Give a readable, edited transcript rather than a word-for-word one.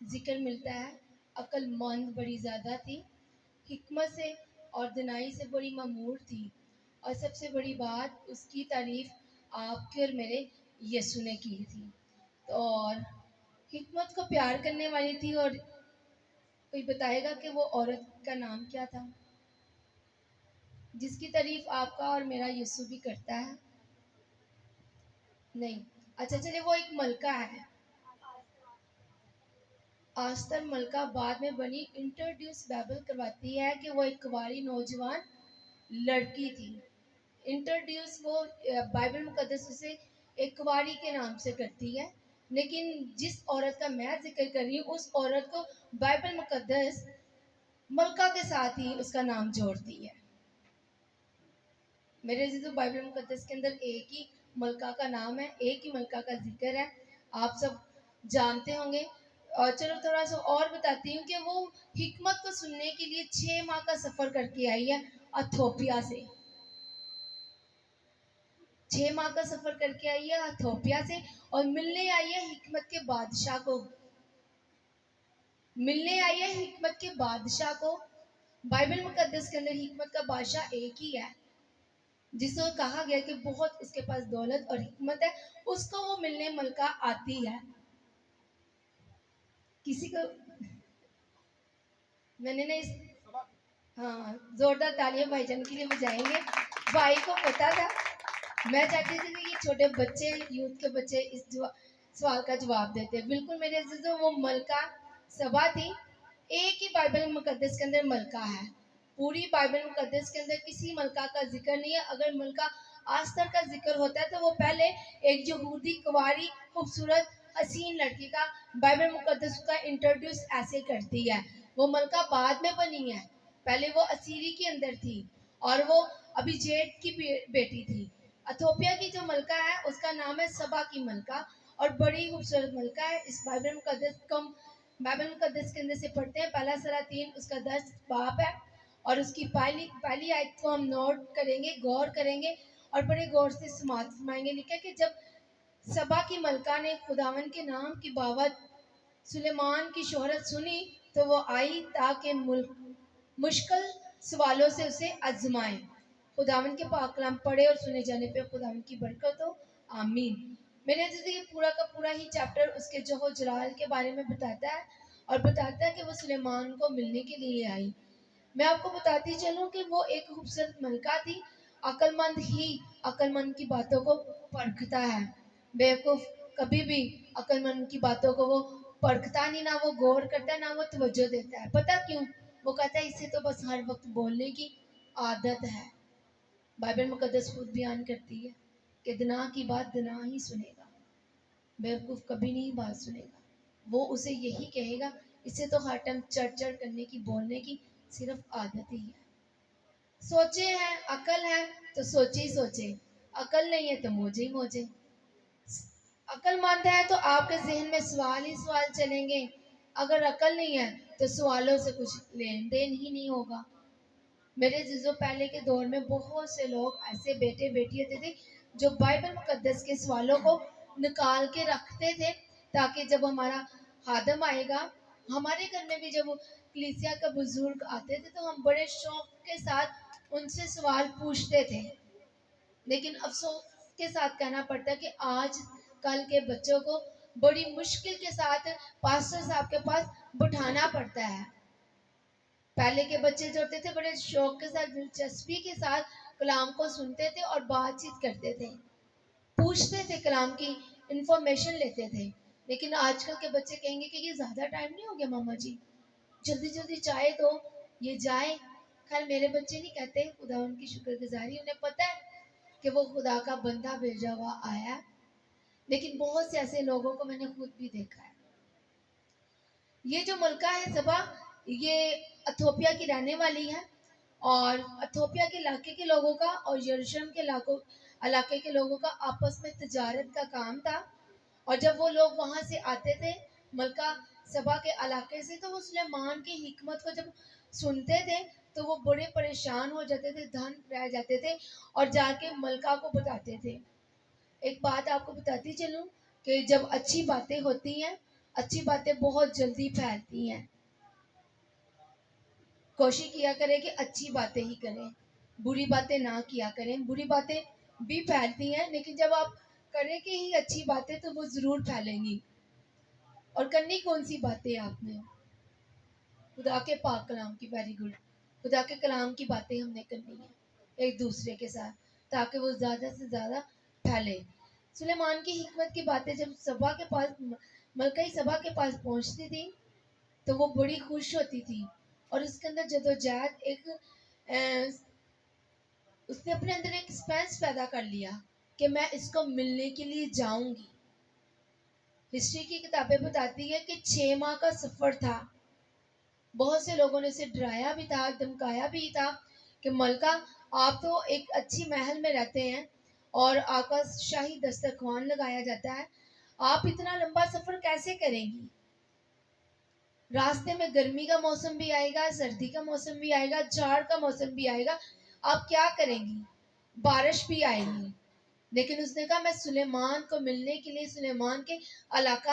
ذکر ملتا ہے عقل مند بڑی زیادہ تھی، حکمت سے اور دنائی سے بڑی مامور تھی، اور سب سے بڑی بات اس کی تعریف آپ کے اور میرے یسوع نے کی تھی۔ اور حکمت کو پیار کرنے والی تھی، اور کوئی بتائے گا کہ وہ عورت کا نام کیا تھا جس کی تعریف آپ کا اور میرا یسوع بھی کرتا ہے؟ نہیں۔ اچھا چلے، وہ ایک ملکہ ہے، آستر ملکہ بعد میں بنی۔ انٹروڈیوس بائبل کرواتی ہے کہ وہ ایک کنواری نوجوان لڑکی تھی۔ انٹروڈیوس وہ بائبل مقدس اسے ایک کنواری کے نام سے کرتی ہے، لیکن جس عورت کا میں ذکر کر رہی ہوں اس عورت کو بائبل مقدس ملکہ کے ساتھ ہی اس کا نام جوڑتی ہے۔ میرے عزیزو، بائبل مقدس کے اندر ایک ہی ملکہ کا نام ہے، ایک ہی ملکہ کا ذکر ہے، آپ سب جانتے ہوں گے۔ اور چلو تھوڑا سا اور بتاتی ہوں کہ وہ حکمت کو سننے کے لیے 6 ماہ کا سفر کر کے آئی ہے اتھوپیا سے۔ 6 ماہ کا سفر کر کے آئی ہے اتھوپیا سے، اور ملنے آئی ہے حکمت کے بادشاہ کو۔ ملنے آئی ہے حکمت کے بادشاہ کو۔ بائبل مقدس کے اندر حکمت کا بادشاہ ایک ہی ہے، جس کو کہا گیا کہ بہت اس کے پاس دولت اور حکمت ہے، اس کو وہ ملنے ملکہ آتی ہے۔ کسی کو میں نے اس ہاں زوردار تالیاں بھائی جان کے لیے بجائیں گے، بھائی کو پتا تھا۔ میں چاہتی تھی کہ یہ چھوٹے بچے، یوتھ کے بچے اس سوال کا جواب دیتے۔ بالکل میرے عزیزوں، وہ ملکہ سبا تھی۔ ایک ہی بائبل مقدس کے اندر ملکہ ہے، پوری بائبل مقدس کے اندر کسی ملکہ کا ذکر نہیں ہے۔ اگر ملکہ آستر کا ذکر ہوتا ہے تو وہ پہلے ایک یہودی کنواری خوبصورت حسین لڑکی کا بائبل مقدس کا انٹروڈیوس ایسے کرتی ہے۔ وہ ملکہ بعد میں بنی ہے، پہلے وہ اسیری کے اندر تھی، اور وہ ابھی جیٹ کی بیٹی تھی۔ اتھوپیا کی جو ملکہ ہے اس کا نام ہے سبا کی ملکہ، اور بڑی خوبصورت ملکہ ہے۔ اس بائبل مقدس کے اندر سے پڑھتے ہیں، پہلا سلاطین اس کا 10 باب ہے، اور اس کی پہلی آیت کو ہم نوٹ کریں گے، غور کریں گے اور بڑے غور سے سماعت فرمائیں گے۔ لکھا کہ جب سبا کی ملکہ نے خداوند کے نام کی بابت سلیمان کی شہرت سنی تو وہ آئی تاکہ مشکل سوالوں سے اسے آزمائے۔ خداوند کے پاک کلام پڑھے اور سنے جانے پہ خداوند کی برکت ہو، آمین۔ میرے عزیز، یہ پورا کا پورا ہی چیپٹر اس کے جوہر جلال کے بارے میں بتاتا ہے، اور بتاتا ہے کہ وہ سلیمان کو ملنے کے لیے آئی۔ میں آپ کو بتاتی چلوں کہ وہ ایک خوبصورت ملکہ تھی۔ عقل مند ہی عقل مند کی باتوں کو پرکھتا ہے، بیوقوف کبھی بھی عقل مند کی باتوں کو وہ پرکھتا نہیں، نہ وہ غور کرتا ہے، نہ وہ توجہ دیتا ہے۔ پتہ کیوں؟ وہ کہتا ہے اسے تو بس ہر وقت بولنے کی عادت ہے۔ بائبل مقدس خود بیان کرتی ہے کہ دنا کی بات دنا ہی سنے گا، بیوقوف کبھی نہیں بات سنے گا۔ وہ اسے یہی کہے گا، اسے تو ہر ٹائم چڑ چڑ کرنے کی، بولنے کی صرف عادت ہی ہے۔ سوچے ہیں، عقل ہے تو سوچے ہی سوچے، عقل نہیں ہے تو موجے ہی موجے۔ عقل مند ہے تو آپ کے ذہن میں سوال ہی سوال چلیں گے، اگر عقل نہیں ہے تو سوالوں سے کچھ لین دین ہی نہیں ہوگا۔ میرے عزیزو، پہلے کے دور میں بہت سے لوگ ایسے بیٹے بیٹی ہوتے تھے جو بائبل مقدس کے سوالوں کو نکال کے رکھتے تھے، تاکہ جب ہمارا خادم آئے گا، ہمارے گھر میں بھی جب کلیسیا کا بزرگ آتے تھے تو ہم بڑے شوق کے ساتھ ان سے سوال پوچھتے تھے۔ لیکن افسوس کے ساتھ کہنا پڑتا ہے کہ آج کل کے بچوں کو بڑی مشکل کے ساتھ پاسٹر صاحب کے پاس بٹھانا پڑتا ہے۔ پہلے کے بچے جو ہوتے تھے بڑے شوق کے ساتھ، دلچسپی کے ساتھ کلام کو سنتے تھے اور بات چیت کرتے تھے، پوچھتے تھے، کلام کی انفارمیشن لیتے تھے۔ لیکن آج کل کے بچے کہیں گے کہ یہ زیادہ ٹائم نہیں ہو گیا ماما جی، جلدی جلدی چائے دو، یہ جائے۔ خیر میرے بچے نہیں کہتے، خدا ان کی شکر گزاری، انہیں پتہ ہے کہ وہ خدا کا بندہ بھیجا ہوا آیا ہے۔ لیکن بہت سے ایسے لوگوں کو میں نے خود بھی دیکھا ہے۔ یہ جو ملکہ ہے سبا، یہ اتھوپیا کی رہنے والی ہے، اور اتھوپیا کے علاقے کے لوگوں کا اور یروشلم کے علاقے کے لوگوں کا آپس میں تجارت کا کام تھا۔ اور جب وہ لوگ وہاں سے آتے تھے ملکہ سبا کے علاقے سے، تو وہ سلیمان کی حکمت کو جب سنتے تھے تو وہ بڑے پریشان ہو جاتے تھے، دھن رہ جاتے تھے، اور جا کے ملکہ کو بتاتے تھے۔ ایک بات آپ کو بتاتی چلوں کہ جب اچھی باتیں ہوتی ہیں اچھی باتیں بہت جلدی پھیلتی ہیں. کوشش کیا کریں کہ اچھی باتیں ہی کریں, بری باتیں نہ کیا کریں. بری باتیں بھی پھیلتی ہیں لیکن جب آپ کریں کہ ہی اچھی باتیں تو وہ ضرور پھیلیں گی. اور کرنی کون سی باتیں آپ نے؟ خدا کے پاک کلام کی. Very good. خدا کے کلام کی باتیں ہم نے کرنی ہیں ایک دوسرے کے ساتھ تاکہ وہ زیادہ سے زیادہ پھیلے. سلیمان کی حکمت کی باتیں جب سبا کے پاس, ملکہ سبا کے پاس پہنچتی تھی تو وہ بڑی خوش ہوتی تھی, اور اس کے اندر جدوجہد ایک اس نے اپنے اندر ایک سسپینس پیدا کر لیا کہ میں اس کو ملنے کے لیے جاؤں گی. ہسٹری کی کتابیں بتاتی ہے کہ 6 ماہ کا سفر تھا. بہت سے لوگوں نے اسے ڈرایا بھی تھا, دھمکایا بھی تھا کہ ملکہ آپ تو ایک اچھی محل میں رہتے ہیں اور آپ کا شاہی دسترخوان لگایا جاتا ہے, آپ اتنا لمبا سفر کیسے کریں گی؟ راستے میں گرمی کا موسم بھی آئے گا, سردی کا موسم بھی آئے گا, جھاڑ کا موسم بھی آئے گا, آپ کیا کریں گی؟ بارش بھی آئے گی. لیکن اس نے کہا میں سلیمان کو ملنے کے لیے سلیمان کے علاقہ